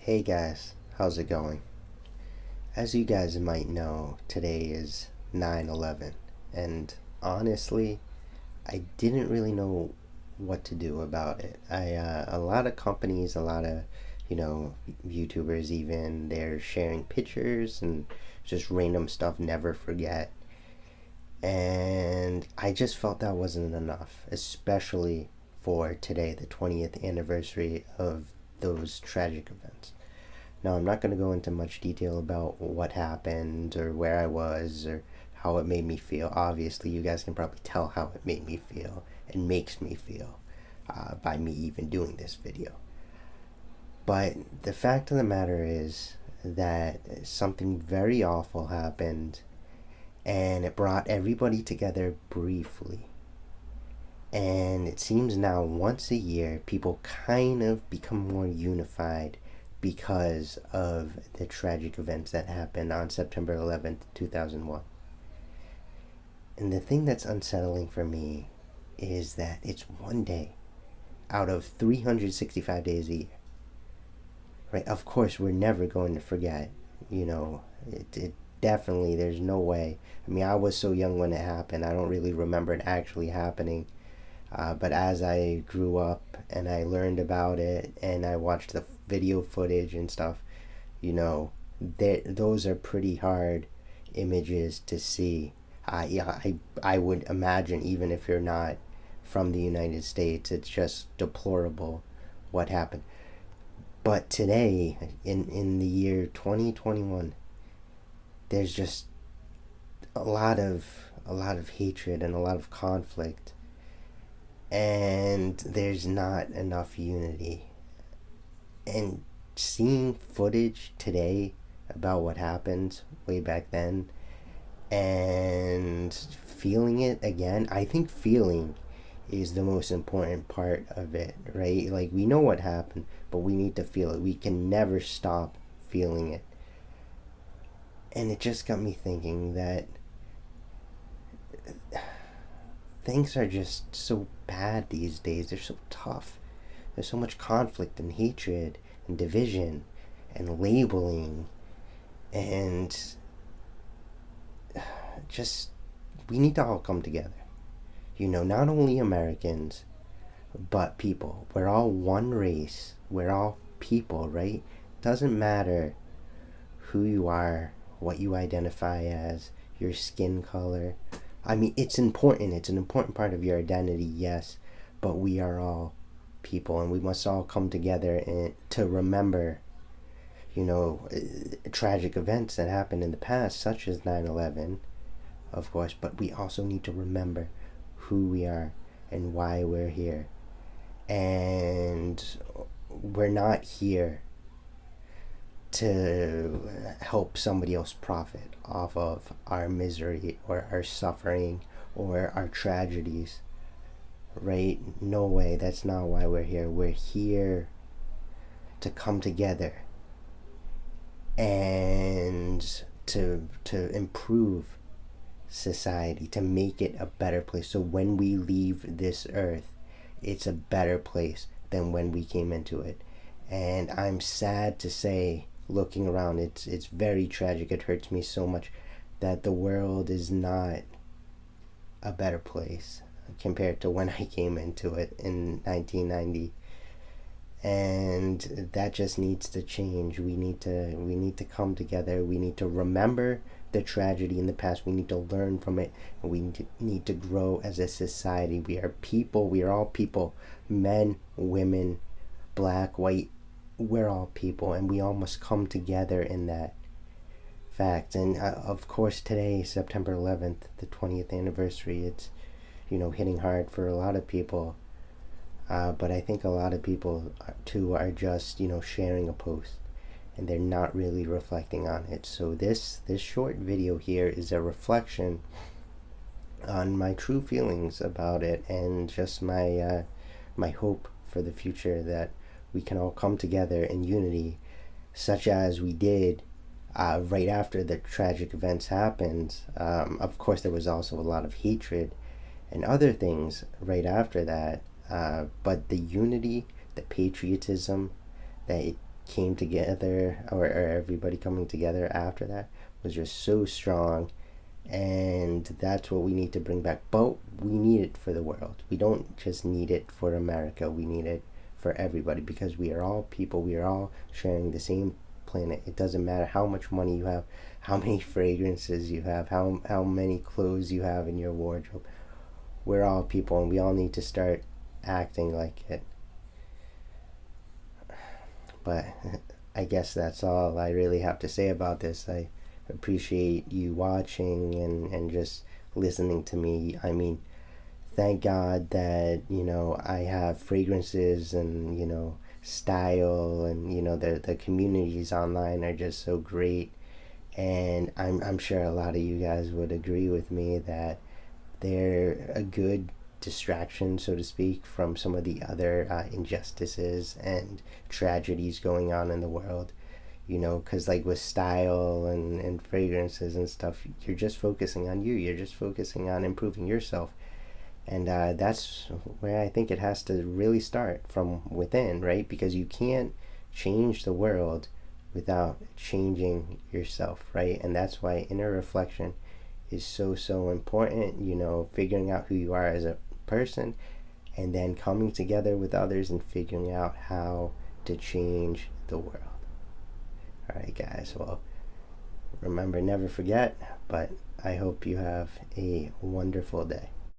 Hey guys, how's it going? As you guys might know, today is 9/11, and honestly, I didn't really know what to do about it. A lot of companies, a lot of, you know, YouTubers even, they're sharing pictures and just random stuff, never forget. And I just felt that wasn't enough, especially for today, the 20th anniversary of those tragic events. Now, I'm not going to go into much detail about what happened or where I was or how it made me feel. Obviously, you guys can probably tell how it made me feel and makes me feel by me even doing this video. But the fact of the matter is that something very awful happened and it brought everybody together briefly. And it seems now once a year people kind of become more unified because of the tragic events that happened on September 11th, 2001. And the thing that's unsettling for me is that it's one day out of 365 days a year. Right? Of course, we're never going to forget. It definitely, there's no way. I mean, I was so young when it happened, I don't really remember it actually happening. But as I grew up and I learned about it and I watched the video footage and stuff, those are pretty hard images to see. I would imagine, even if you're not from the United States, it's just deplorable what happened. But today, in the year 2021, there's just a lot of hatred and a lot of conflict, and there's not enough unity. And seeing footage today about what happened way back then and feeling it again, I think feeling is the most important part of it, right? Like, we know what happened, but we need to feel it. We can never stop feeling it. And it just got me thinking that things are just so bad these days. They're so tough. There's so much conflict and hatred and division and labeling, and just, we need to all come together. Not only Americans, but people. We're all one race. We're all people, right? Doesn't matter who you are, what you identify as, your skin color. I mean, it's important. It's an important part of your identity, yes, but we are all people, and we must all come together and to remember, tragic events that happened in the past, such as 9/11, of course, but we also need to remember who we are and why we're here. And we're not here to help somebody else profit off of our misery or our suffering or our tragedies, right? No way, that's not why we're here. We're here to come together and to improve society, to make it a better place, so when we leave this earth, it's a better place than when we came into it. And I'm sad to say, looking around, it's very tragic. It hurts me so much that the world is not a better place compared to when I came into it in 1990. And that just needs to change. We need to come together. We need to remember the tragedy in the past. We need to learn from it, and we need to grow as a society. We are people. We are all people. Men, women, black, white. We're all people, and we all must come together in that fact. And of course, today, September 11th, the 20th anniversary, it's hitting hard for a lot of people. But I think a lot of people too are just sharing a post, and they're not really reflecting on it. So this short video here is a reflection on my true feelings about it, and just my hope for the future, that we can all come together in unity, such as we did right after the tragic events happened. Of course, there was also a lot of hatred and other things right after that. But the unity, the patriotism that it came together, or everybody coming together after that, was just so strong. And that's what we need to bring back. But we need it for the world. We don't just need it for America. We need it for everybody, because we are all people. We are all sharing the same planet. It doesn't matter how much money you have, how many fragrances you have, how many clothes you have in your wardrobe. We're all people, and we all need to start acting like it. But I guess that's all I really have to say about this. I appreciate you watching and just listening to me. I mean, thank God that, I have fragrances and, style, and, the communities online are just so great. And I'm sure a lot of you guys would agree with me that they're a good distraction, so to speak, from some of the other injustices and tragedies going on in the world. Because like with style and fragrances and stuff, you're just focusing on you. You're just focusing on improving yourself. And that's where I think it has to really start, from within, right? Because you can't change the world without changing yourself, right? And that's why inner reflection is so, so important, figuring out who you are as a person, and then coming together with others and figuring out how to change the world. All right, guys. Well, remember, never forget, but I hope you have a wonderful day.